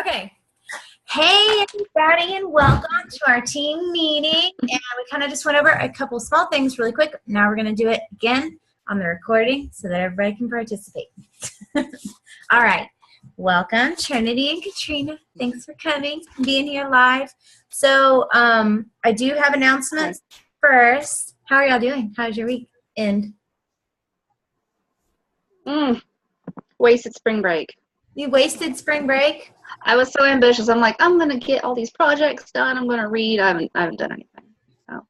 Okay. Hey, everybody, and welcome to our team meeting. And we kind of just went over a couple small things really quick. Now we're going to do it again on the recording so that everybody can participate. All right. Welcome, Trinity and Katrina. Thanks for coming and being here live. So I do have announcements first. How are y'all doing? How's your week end? Wasted spring break. You wasted spring break? I was so ambitious. I'm like, I'm gonna get all these projects done. I'm gonna read. I haven't done anything. So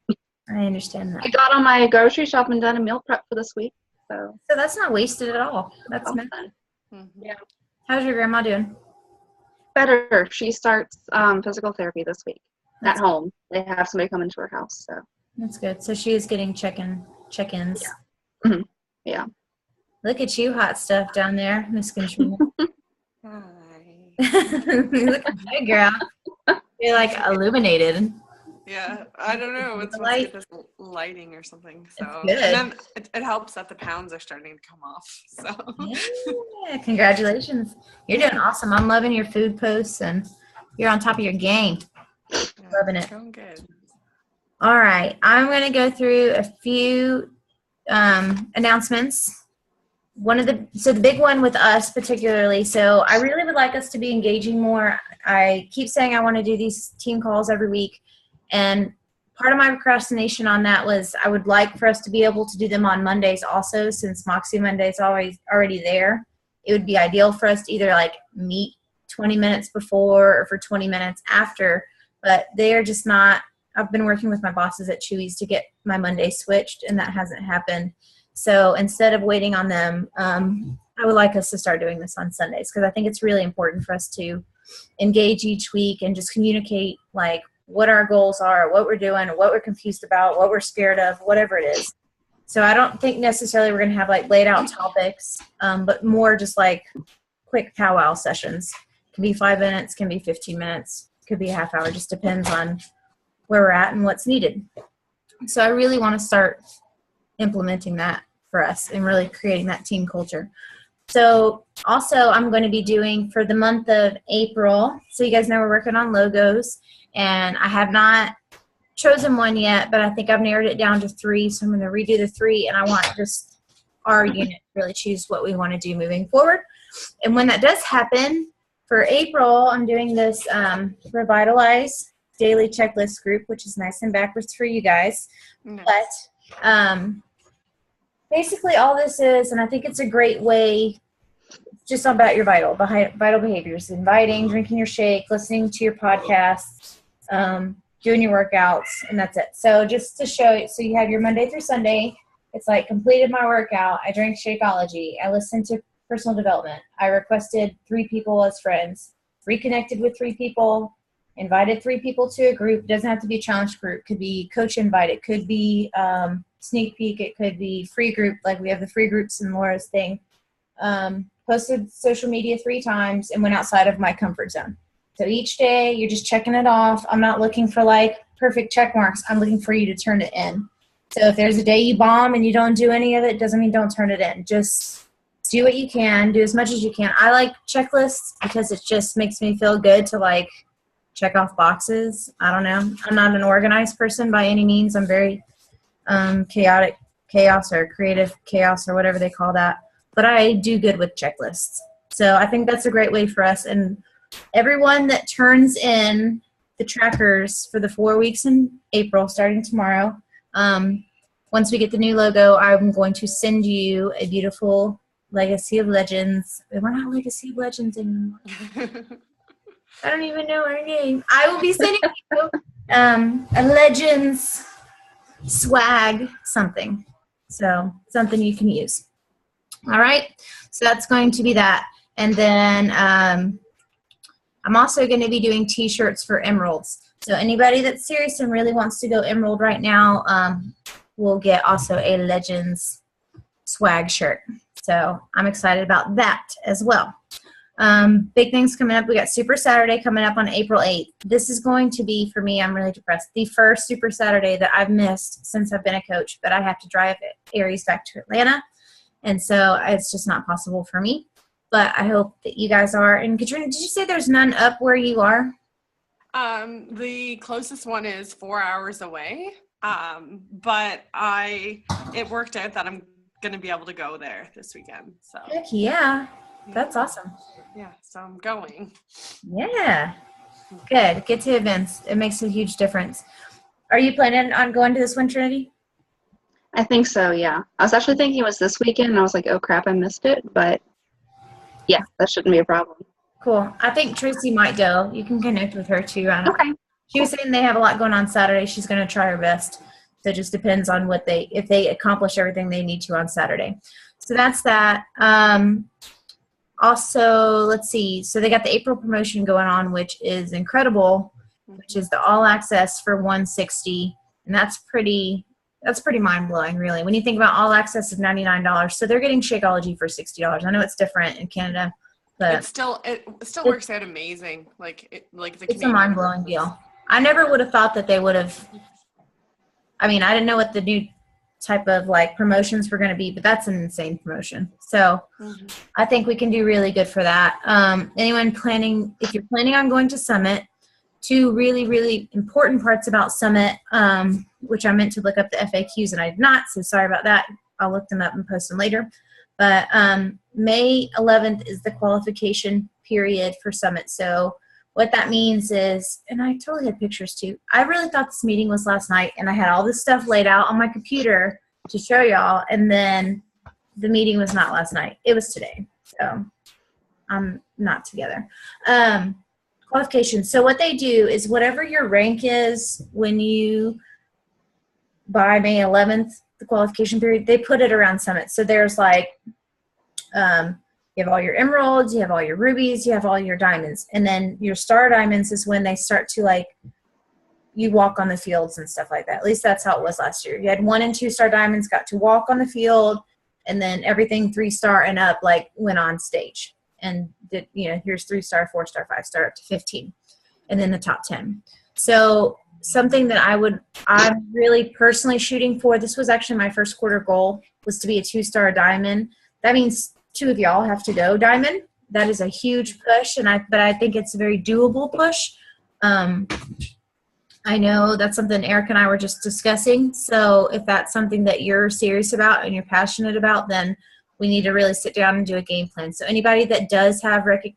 I understand that. I got on my grocery shop and done a meal prep for this week. So that's not wasted at all. That's fun. Yeah. How's your grandma doing? Better. She starts physical therapy this week at home. They have somebody come into her house. So that's good. So she is getting check-ins. Yeah. Mm-hmm. Yeah. Look at you, hot stuff down there, Miss Katrina. Hi. Look at you, girl. You're like illuminated. Yeah, I don't know. It's supposed to get this lighting or something. So good. And then it helps that the pounds are starting to come off. So Yeah, congratulations. You're doing awesome. I'm loving your food posts and you're on top of your game. yeah, Loving it. Going good. All right. I'm going to go through a few announcements. The big one with us particularly, so I really would like us to be engaging more. I keep saying I want to do these team calls every week, and part of my procrastination on that was I would like for us to be able to do them on Mondays also, since Moxie Monday is always already there. It would be ideal for us to either like meet 20 minutes before or for 20 minutes after, but they are just not. I've been working with my bosses at Chewy's to get my Monday switched, and that hasn't happened. So instead of waiting on them, I would like us to start doing this on Sundays because I think it's really important for us to engage each week and just communicate like what our goals are, what we're doing, what we're confused about, what we're scared of, whatever it is. So I don't think necessarily we're going to have like laid out topics, but more just like quick powwow sessions. Can be 5 minutes, can be 15 minutes, could be a half hour, just depends on where we're at and what's needed. So I really want to start implementing that for us and really creating that team culture. So also I'm going to be doing for the month of April, so you guys know we're working on logos, and I have not chosen one yet, but I think I've narrowed it down to 3, so I'm going to redo the 3, and I want just our unit to really choose what we want to do moving forward. And when that does happen, for April, I'm doing this Revitalize Daily Checklist group, which is nice and backwards for you guys. Nice. But basically all this is, and I think it's a great way, just about your vital behaviors, inviting, drinking your shake, listening to your podcasts, doing your workouts, and that's it. So just to show you, so you have your Monday through Sunday, it's like completed my workout, I drank Shakeology, I listened to personal development, I requested 3 people as friends, reconnected with 3 people, invited 3 people to a group. It doesn't have to be a challenge group. It could be coach invite. It could be sneak peek. It could be free group, like we have the free groups in Laura's thing. Posted social media 3 times and went outside of my comfort zone. So each day you're just checking it off. I'm not looking for like perfect check marks. I'm looking for you to turn it in. So if there's a day you bomb and you don't do any of it, doesn't mean don't turn it in. Just do what you can. Do as much as you can. I like checklists because it just makes me feel good to like check off boxes. I don't know. I'm not an organized person by any means. I'm very chaotic chaos or creative chaos or whatever they call that. But I do good with checklists. So I think that's a great way for us. And everyone that turns in the trackers for the 4 weeks in April, starting tomorrow, once we get the new logo, I'm going to send you a beautiful Legacy of Legends. We're not Legacy of Legends anymore. I don't even know our name. I will be sending you a Legends swag something. So something you can use. All right. So that's going to be that. And then I'm also going to be doing t-shirts for Emeralds. So anybody that's serious and really wants to go Emerald right now will get also a Legends swag shirt. So I'm excited about that as well. Big things coming up. We got Super Saturday coming up on April 8th. This is going to be, for me, I'm really depressed, the first Super Saturday that I've missed since I've been a coach, but I have to drive Aries back to Atlanta, and so it's just not possible for me. but I hope that you guys are. And Katrina, did you say there's none up where you are? The closest one is 4 hours away. But it worked out that I'm going to be able to go there this weekend. So Heck yeah. That's awesome. yeah, so I'm going. Yeah. Good. Get to events. It makes a huge difference. Are you planning on going to this one, Trinity? I think so, yeah. I was actually thinking it was this weekend, and I was like, oh crap, I missed it. But yeah, that shouldn't be a problem. Cool. I think Tracy might go. You can connect with her too. Okay. She was saying they have a lot going on Saturday. She's going to try her best. So it just depends on if they accomplish everything they need to on Saturday. So that's that. Also, let's see. So they got the April promotion going on, which is incredible, which is the all access for $160. And that's pretty mind blowing, really. When you think about all access is $99. So they're getting Shakeology for $60. I know it's different in Canada, but it still works out amazing. It's a mind blowing deal. I never would have thought that they would have. I mean, I didn't know what the new type of like promotions were going to be, but that's an insane promotion. So I think we can do really good for that. If you're planning on going to Summit, two really, really important parts about Summit, which I meant to look up the FAQs and I did not, so sorry about that. I'll look them up and post them later. But May 11th is the qualification period for Summit. So what that means is, and I totally had pictures too. I really thought this meeting was last night, and I had all this stuff laid out on my computer to show y'all, and then the meeting was not last night. It was today. So I'm not together. Qualifications. So what they do is whatever your rank is when you, by May 11th, the qualification period, they put it around Summit. So there's like, you have all your emeralds, you have all your rubies, you have all your diamonds. And then your star diamonds is when they start to like, you walk on the fields and stuff like that. At least that's how it was last year. You had 1 and 2 star diamonds got to walk on the field, and then everything 3 star and up like went on stage. And did, here's 3 star, 4 star, 5 star up to 15. And then the top 10. So something that I'm really personally shooting for, this was actually my first quarter goal, was to be a 2-star diamond. That means 2 of y'all have to go diamond. That is a huge push, but I think it's a very doable push. I know that's something Eric and I were just discussing. So if that's something that you're serious about and you're passionate about, then we need to really sit down and do a game plan. So anybody that does have, you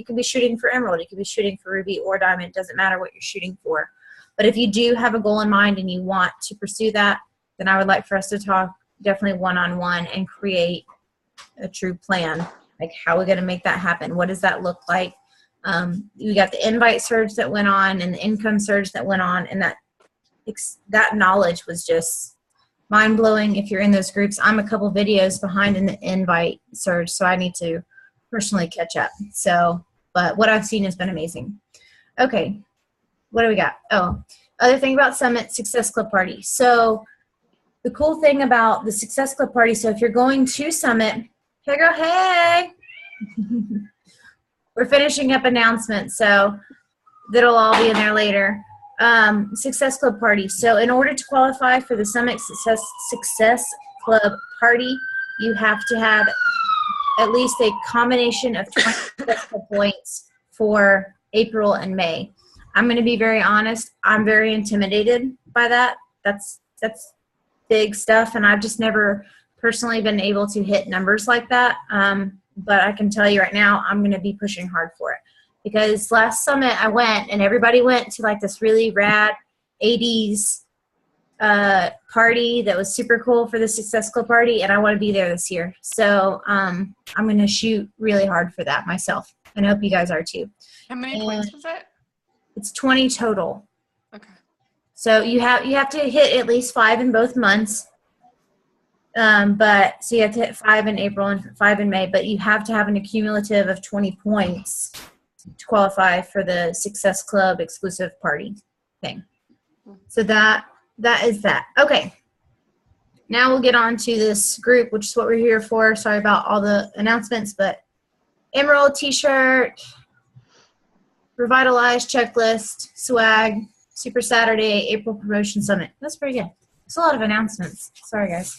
can be shooting for emerald, you can be shooting for ruby or diamond. It doesn't matter what you're shooting for. But if you do have a goal in mind and you want to pursue that, then I would like for us to talk definitely one-on-one and create a true plan. Like, how are we going to make that happen? What does that look like? We got the invite surge that went on and the income surge that went on, and that knowledge was just mind-blowing. If you're in those groups, I'm a couple videos behind in the invite surge, so I need to personally catch up. So, but what I've seen has been amazing. Okay, what do we got? Oh, other thing about Summit, Success Club Party. So the cool thing about the Success Club Party, so if you're going to Summit, hey girl, hey! We're finishing up announcements, so that'll all be in there later. Success Club Party. So in order to qualify for the Summit Success Club Party, you have to have at least a combination of 20 Success Club points for April and May. I'm going to be very honest. I'm very intimidated by that. That's big stuff, and I've just never personally been able to hit numbers like that. But I can tell you right now, I'm going to be pushing hard for it. Because last Summit I went, and everybody went to like this really rad 80s party that was super cool for the Success Club Party, and I want to be there this year. So I'm going to shoot really hard for that myself, and I hope you guys are too. How many points was it? It's 20 total. Okay. So you have to hit at least 5 in both months. So you have to hit 5 in April and 5 in May, but you have to have an accumulative of 20 points to qualify for the Success Club exclusive party thing. So that is that. Okay. Now we'll get on to this group, which is what we're here for. Sorry about all the announcements, but Emerald t-shirt, Revitalized checklist, swag, Super Saturday, April Promotion Summit. That's pretty good. It's a lot of announcements. Sorry, guys.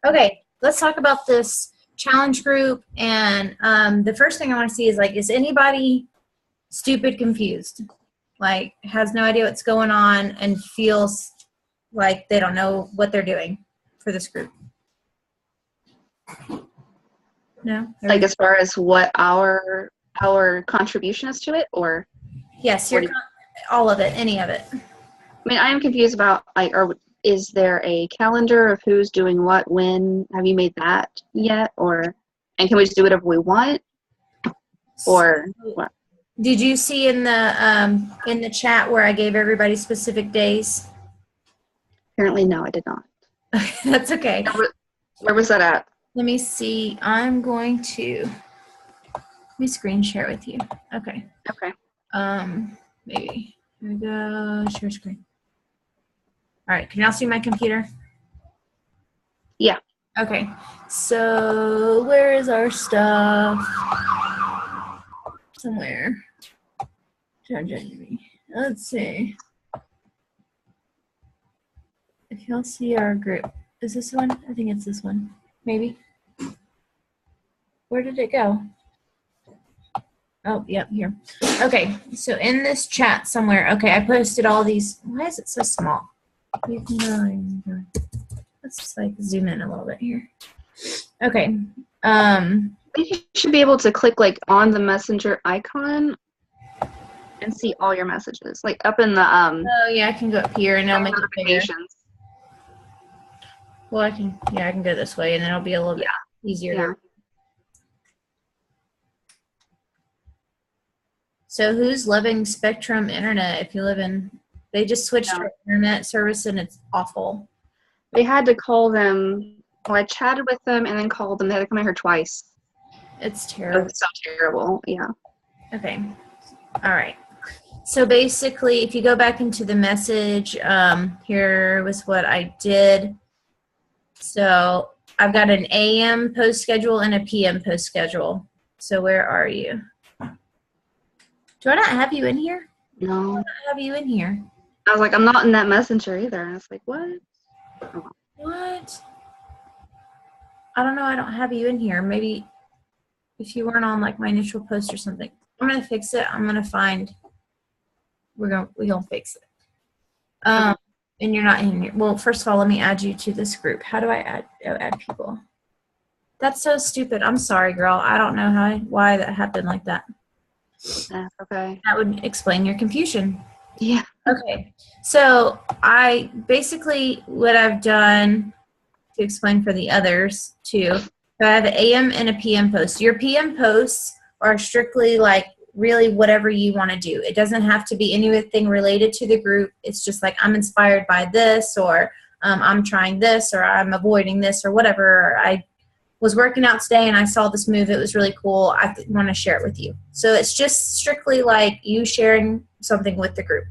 Okay, let's talk about this challenge group, and the first thing I want to see is like, is anybody stupid confused? Like, has no idea what's going on and feels like they don't know what they're doing for this group? No? Like as far as what our contribution is to it, or Yes, What do all of it, any of it. I mean, I am confused about like, is there a calendar of who's doing what when? Have you made that yet, and can we just do whatever we want, or what? Did you see in the chat where I gave everybody specific days? Apparently, no, I did not. That's okay. Where was that at? Let me see. I'm going to let me screen share with you. Okay. Okay. Maybe. Here we go. Share screen. All right. Can y'all see my computer? Yeah. Okay. So where is our stuff? Somewhere. Let's see. If y'all see our group, is this one? I think it's this one. Maybe. Where did it go? Oh, yep, here. Okay, so in this chat somewhere, okay, I posted all these. Why is it so small? Let's like zoom in a little bit here. Okay. You should be able to click like on the messenger icon and see all your messages, like up in the Oh yeah, I can go up here and it'll make it bigger. notifications. Well, I can go this way and then it'll be a little bit easier. Yeah. So who's living Spectrum Internet? If you live in, they just switched to internet service and it's awful. They had to call them. Well, I chatted with them and then called them. They had to come in here twice. It's terrible. It's so terrible. Yeah. Okay. All right. So basically, if you go back into the message, here was what I did. So I've got an AM post schedule and a PM post schedule. So where are you? Do I not have you in here? No. I don't have you in here. I was like, I'm not in that messenger either. And I was like, what? Oh. What? I don't know. I don't have you in here. Maybe if you weren't on like my initial post or something. I'm gonna fix it. I'm gonna find. We're gonna fix it. And you're not in here. Well, first of all, let me add you to this group. How do I add people? That's so stupid. I'm sorry, girl. I don't know why that happened like that. Okay. That would explain your confusion. Yeah. Okay. So I basically what I've done to explain for the others too. So I have an AM and a PM post. Your PM posts are strictly like really whatever you want to do. It doesn't have to be anything related to the group. It's just like I'm inspired by this, or I'm trying this, or I'm avoiding this, or whatever. Or I was working out today and I saw this move. It was really cool. I want to share it with you. So it's just strictly like you sharing something with the group.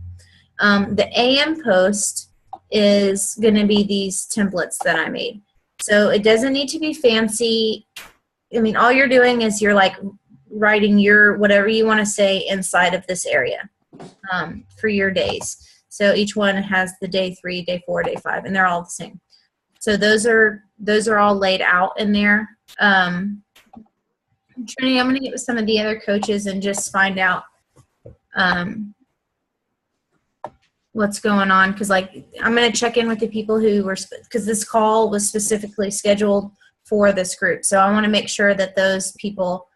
The AM post is going to be these templates that I made. So it doesn't need to be fancy. I mean, all you're doing is you're like writing your whatever you want to say inside of this area for your days. So each one has the day 3, day 4, day 5, and they're all the same. So those are all laid out in there. Trinity, I'm going to get with some of the other coaches and just find out what's going on, because like I'm going to check in with the people who were, because this call was specifically scheduled for this group. So I want to make sure that those people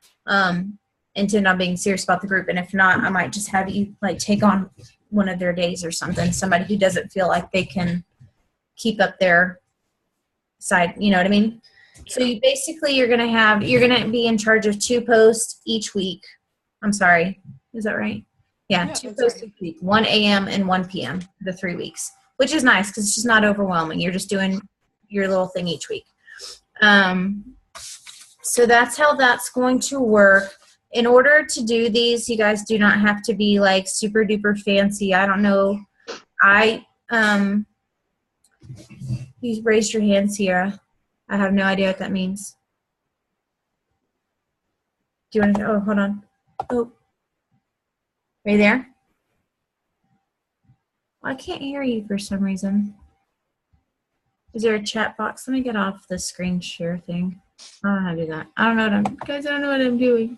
intend on being serious about the group. And if not, I might just have you like take on one of their days or something, somebody who doesn't feel like they can keep up their side, you know what I mean? So you basically you're going to be in charge of 2 posts each week. I'm sorry. Is that right? Yeah, 2 posts each week, 1 AM and 1 PM, the 3 weeks, which is nice because it's just not overwhelming. You're just doing your little thing each week. So that's how that's going to work. In order to do these, you guys do not have to be like super duper fancy. I don't know. You raised your hand, Sierra. I have no idea what that means. Do you want to? Oh, hold on. Oh, are you there? Well, I can't hear you for some reason. Is there a chat box? Let me get off the screen share thing. I don't know how to do that. I don't know what guys, I don't know what I'm doing.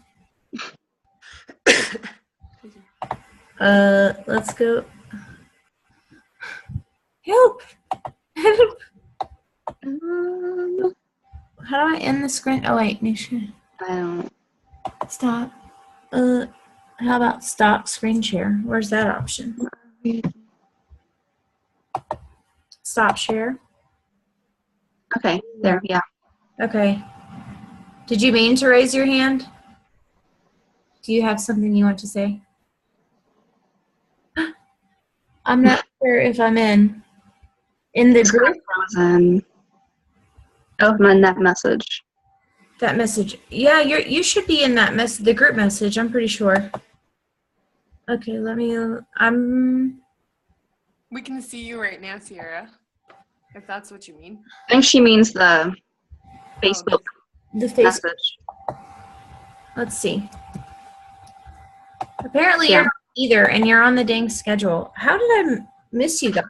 Let's go. Help! Help! How do I end the screen? Oh wait, Nisha. I don't. Stop. How about stop screen share? Where's that option? Stop share. Okay, there, yeah. Okay. Did you mean to raise your hand? Do you have something you want to say? I'm not sure if I'm in the group. Frozen. Oh, I'm in that message. That message. Yeah, you should be in that the group message. I'm pretty sure. Okay, let me. We can see you right now, Sierra, if that's what you mean. I think she means the Facebook the Facebook. message. Let's see. Apparently you're not either, and you're on the dang schedule. How did I miss you guys?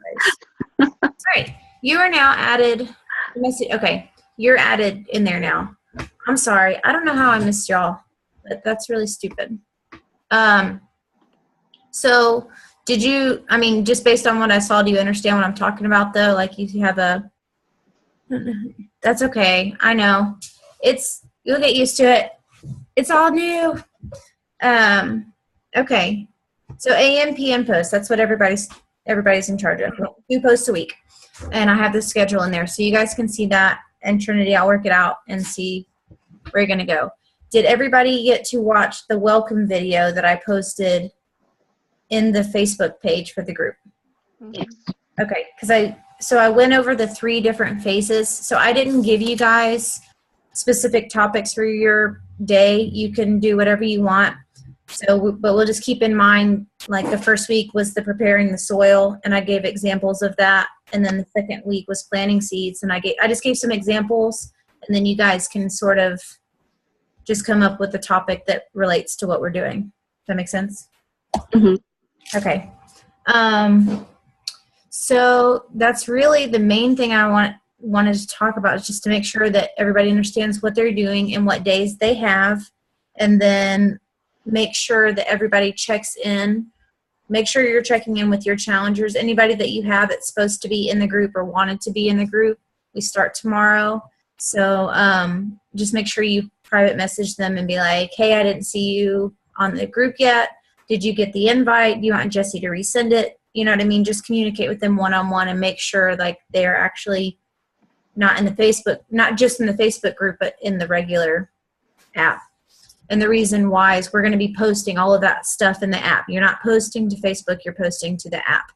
Sorry. You are now added. Okay, you're added in there now. I'm sorry. I don't know how I missed y'all, but that's really stupid. So did you, I mean, just based on what I saw, do you understand what I'm talking about though? Like you have that's okay. I know. You'll get used to it. It's all new. Okay. So AM, PM posts, that's what everybody's in charge of. 2 posts a week. And I have the schedule in there. So you guys can see that. And Trinity, I'll work it out and see where you're going to go. Did everybody get to watch the welcome video that I posted in the Facebook page for the group? Yes. Okay, because I went over the 3 different phases. So I didn't give you guys specific topics for your day. You can do whatever you want. So, but we'll just keep in mind, like the first week was the preparing the soil, and I gave examples of that. And then the second week was planting seeds, and I just gave some examples, and then you guys can sort of just come up with the topic that relates to what we're doing. Does that make sense? Mm-hmm. Okay. So that's really the main thing I wanted to talk about, is just to make sure that everybody understands what they're doing and what days they have, and then make sure that everybody checks in. Make sure you're checking in with your challengers. Anybody that you have that's supposed to be in the group or wanted to be in the group, we start tomorrow. So just make sure you private message them and be like, hey, I didn't see you on the group yet. Did you get the invite? Do you want Jesse to resend it? You know what I mean? Just communicate with them one-on-one and make sure like they're actually not in the Facebook, not just in the Facebook group, but in the regular app. And the reason why is we're going to be posting all of that stuff in the app. You're not posting to Facebook, you're posting to the app,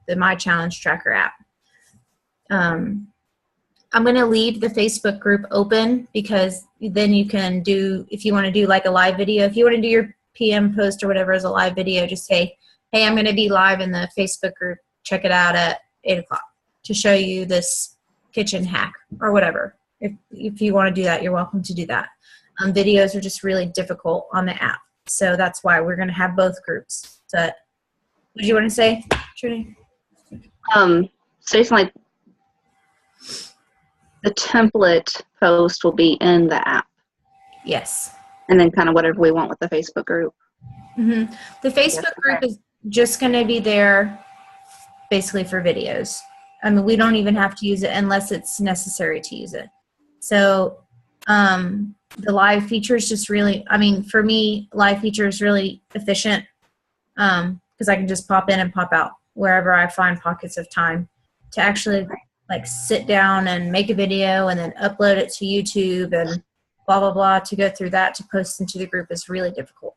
the My Challenge Tracker app. I'm going to leave the Facebook group open, because then you can do, if you want to do like a live video, if you want to do your PM post or whatever as a live video, just say, hey, I'm going to be live in the Facebook group. Check it out at 8 o'clock to show you this kitchen hack or whatever. If you want to do that, you're welcome to do that. Videos are just really difficult on the app. So that's why we're going to have both groups. But what do you want to say, Trudy? Say something like the template post will be in the app. Yes. And then kind of whatever we want with the Facebook group. Mm-hmm. The Facebook group is just going to be there basically for videos. I mean, we don't even have to use it unless it's necessary to use it. So the live feature is just really, I mean, for me, live feature is really efficient because I can just pop in and pop out wherever I find pockets of time to actually like sit down and make a video and then upload it to YouTube and blah, blah, blah. To go through that to post into the group is really difficult.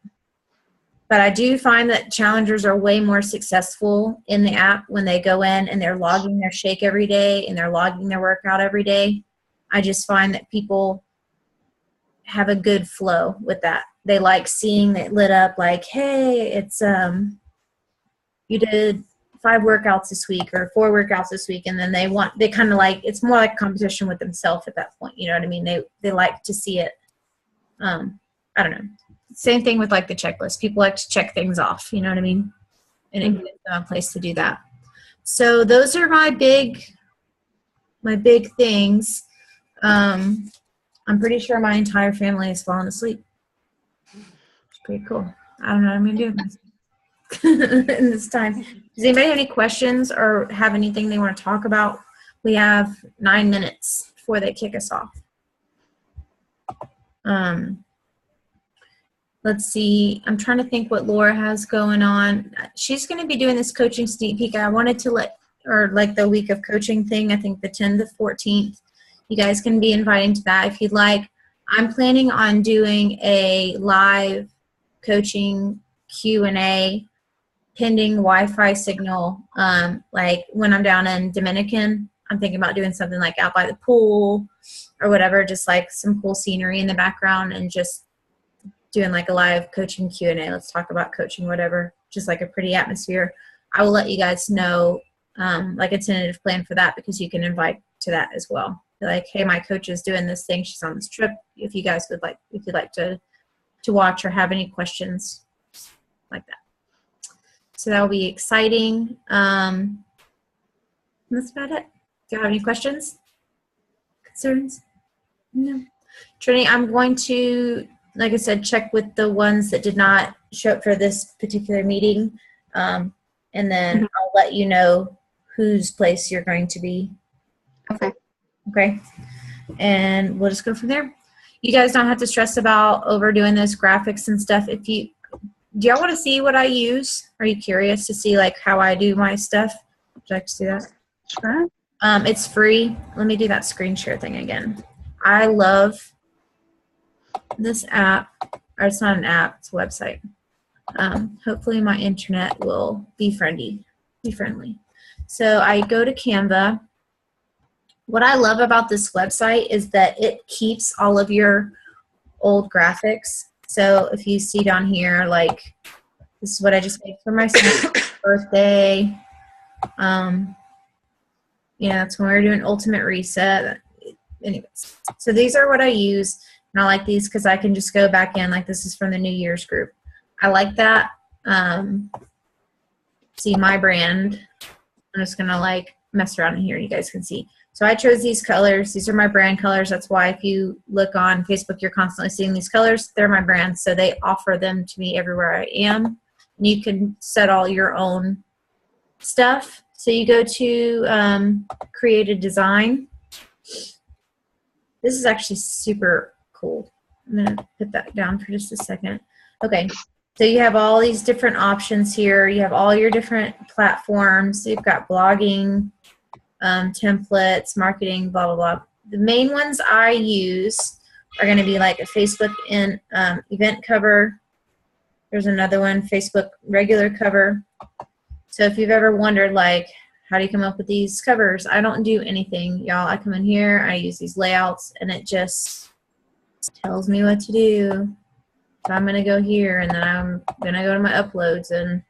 But I do find that challengers are way more successful in the app when they go in and they're logging their shake every day and they're logging their workout every day. I just find that people have a good flow with that. They like seeing it lit up like, hey, it's you did 5 workouts this week or 4 workouts this week, and then they kind of like, it's more like a competition with themselves at that point. You know what I mean? They like to see it. I don't know. Same thing with like the checklist. People like to check things off. You know what I mean? And it gives them a place to do that. So those are my big things. I'm pretty sure my entire family has fallen asleep. It's pretty cool. I don't know what I'm going to do with myself in this time. Does anybody have any questions or have anything they want to talk about? We have 9 minutes before they kick us off. Let's see. I'm trying to think what Laura has going on. She's going to be doing this coaching sneak peek. I wanted to like the week of coaching thing, I think the 10th to 14th. You guys can be inviting to that if you'd like. I'm planning on doing a live coaching Q&A pending Wi-Fi signal. Like when I'm down in Dominican, I'm thinking about doing something like out by the pool or whatever, just like some cool scenery in the background and just doing like a live coaching Q&A. Let's talk about coaching, whatever, just like a pretty atmosphere. I will let you guys know like a tentative plan for that because you can invite to that as well. Like, hey, my coach is doing this thing. She's on this trip. If you guys would like, if you'd like to watch or have any questions like that. So that will be exciting. That's about it. Do you have any questions? Concerns? No. Trini, I'm going to, like I said, check with the ones that did not show up for this particular meeting. And then I'll let you know whose place you're going to be. Okay. Okay. And we'll just go from there. You guys don't have to stress about overdoing those graphics and stuff. Do y'all want to see what I use? Are you curious to see like how I do my stuff? Would you like to see that? Sure. It's free. Let me do that screen share thing again. I love this app, or it's not an app, it's a website. Hopefully my internet will be friendly. So I go to Canva. What I love about this website is that it keeps all of your old graphics. So if you see down here, like this is what I just made for my son's birthday. That's when we were doing Ultimate Reset. Anyways, so these are what I use. And I like these because I can just go back in, like this is from the New Year's group. I like that. See my brand. I'm just going to like mess around in here. You guys can see. So I chose these colors. These are my brand colors. That's why if you look on Facebook, you're constantly seeing these colors. They're my brand. So they offer them to me everywhere I am. And you can set all your own stuff. So you go to create a design. This is actually super cool. I'm going to put that down for just a second. Okay. So you have all these different options here. You have all your different platforms. So you've got blogging, templates, marketing, blah, blah, blah. The main ones I use are going to be like a Facebook event cover. There's another one, Facebook regular cover. So if you've ever wondered, like, how do you come up with these covers? I don't do anything, y'all. I come in here, I use these layouts, and it just tells me what to do. So I'm going to go here, and then I'm going to go to my uploads, and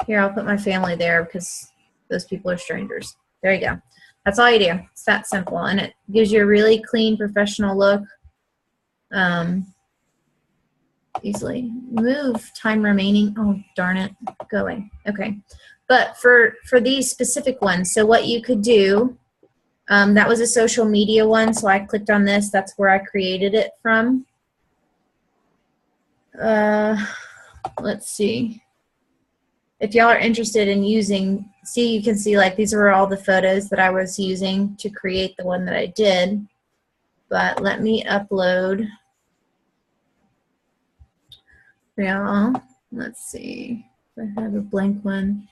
here I'll put my family there because those people are strangers. There you go. That's all you do. It's that simple, and it gives you a really clean, professional look. Easily move time remaining. Oh, darn it. Go away. Okay. But for these specific ones, so what you could do, that was a social media one, so I clicked on this. That's where I created it from. Let's see. If y'all are interested in using, you can see like these are all the photos that I was using to create the one that I did. But let me upload. Yeah, let's see. I have a blank one.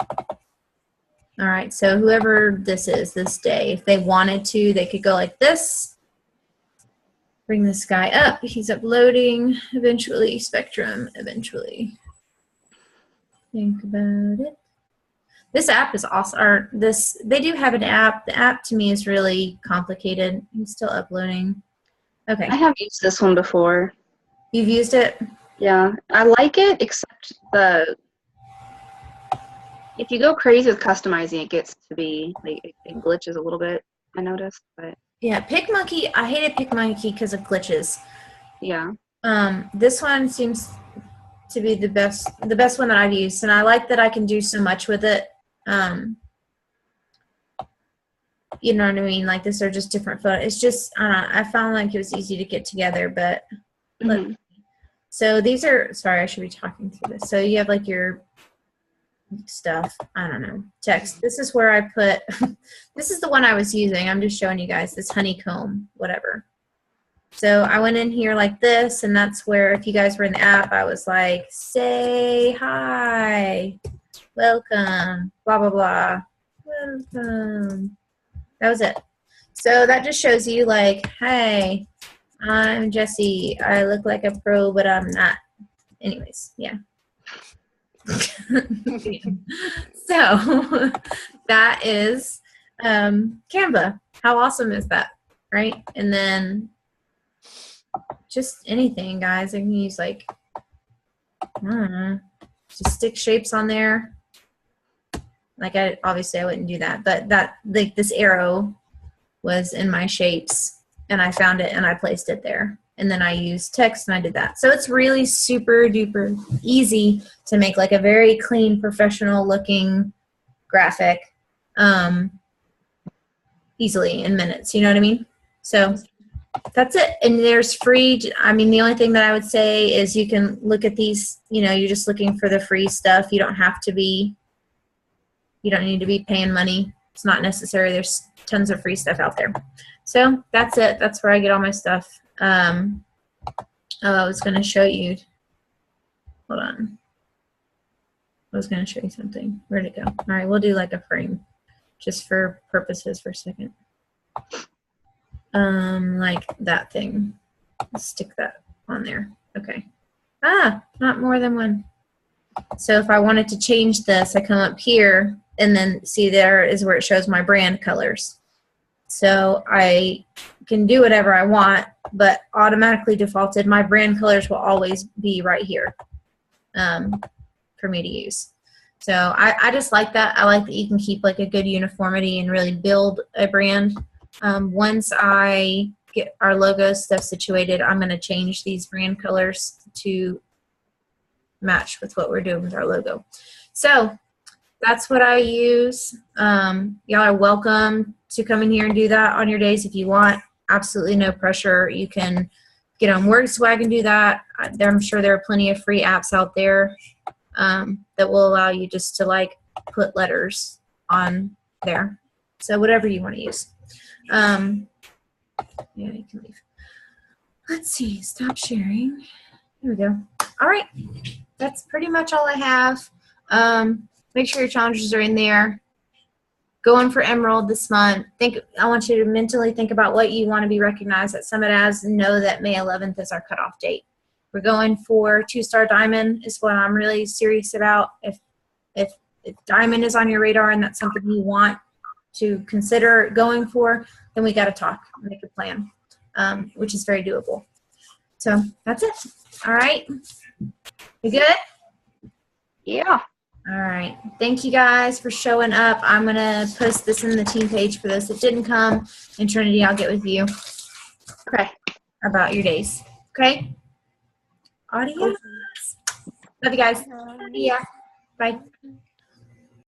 All right, so whoever this is, this day, if they wanted to, they could go like this. Bring this guy up. He's uploading eventually. Spectrum eventually. Think about it. This app is awesome. Or they do have an app. The app to me is really complicated. He's still uploading. Okay. I have used this one before. You've used it? Yeah, I like it, except if you go crazy with customizing, it gets to be like it glitches a little bit. I noticed, but yeah, PicMonkey. I hated PicMonkey because of glitches. Yeah. This one seems to be the best one that I've used, and I like that I can do so much with it. you know what I mean? Like this are just different photos. It's just, I found like it was easy to get together, but Mm-hmm. so these are, sorry, I should be talking through this. So you have like your stuff, I don't know, text. This is where I put, this is the one I was using. I'm just showing you guys this honeycomb, whatever. So I went in here like this, and that's where, if you guys were in the app, I was like, say hi, welcome, blah, blah, blah, welcome. That was it. So that just shows you like, hey, I'm Jessie. I look like a pro, but I'm not. Anyways, yeah. So that is Canva. How awesome is that, right? And then just anything, guys. I can use like, I don't know, just stick shapes on there. Like obviously I wouldn't do that, but that like this arrow was in my shapes, and I found it and I placed it there. And then I used text and I did that. So it's really super duper easy to make like a very clean, professional looking graphic easily in minutes. You know what I mean? So that's it. And there's free. I mean, the only thing that I would say is you can look at these, you know, you're just looking for the free stuff. You don't have to be, you don't need to be paying money. It's not necessary. There's tons of free stuff out there. So that's it. That's where I get all my stuff. Oh, I was going to show you. Hold on. I was going to show you something. Where'd it go? All right, we'll do like a frame just for purposes for a second. Like that thing. Let's stick that on there. Okay. Ah, not more than one. So if I wanted to change this, I come up here and then see there is where it shows my brand colors. So I can do whatever I want, but automatically defaulted, my brand colors will always be right here for me to use. So I just like that. I like that you can keep like a good uniformity and really build a brand. Once I get our logo stuff situated, I'm going to change these brand colors to match with what we're doing with our logo. So that's what I use. Y'all are welcome to come in here and do that on your days if you want. Absolutely no pressure. You can get on WorkSwag and do that. I'm sure there are plenty of free apps out there that will allow you just to like put letters on there. So whatever you want to use. Yeah, you can leave. Let's see. Stop sharing. There we go. All right. That's pretty much all I have. Make sure your challenges are in there. Going for Emerald this month. I want you to mentally think about what you want to be recognized at Summit as, and know that May 11th is our cutoff date. We're going for 2-star Diamond is what I'm really serious about. If Diamond is on your radar and that's something you want to consider going for, then we got to talk, make a plan, which is very doable. So that's it. All right. You good? Yeah. All right. Thank you guys for showing up. I'm going to post this in the team page for those that didn't come. And Trinity, I'll get with you. Okay. About your days. Okay? Adios. Love you guys. See ya. Bye.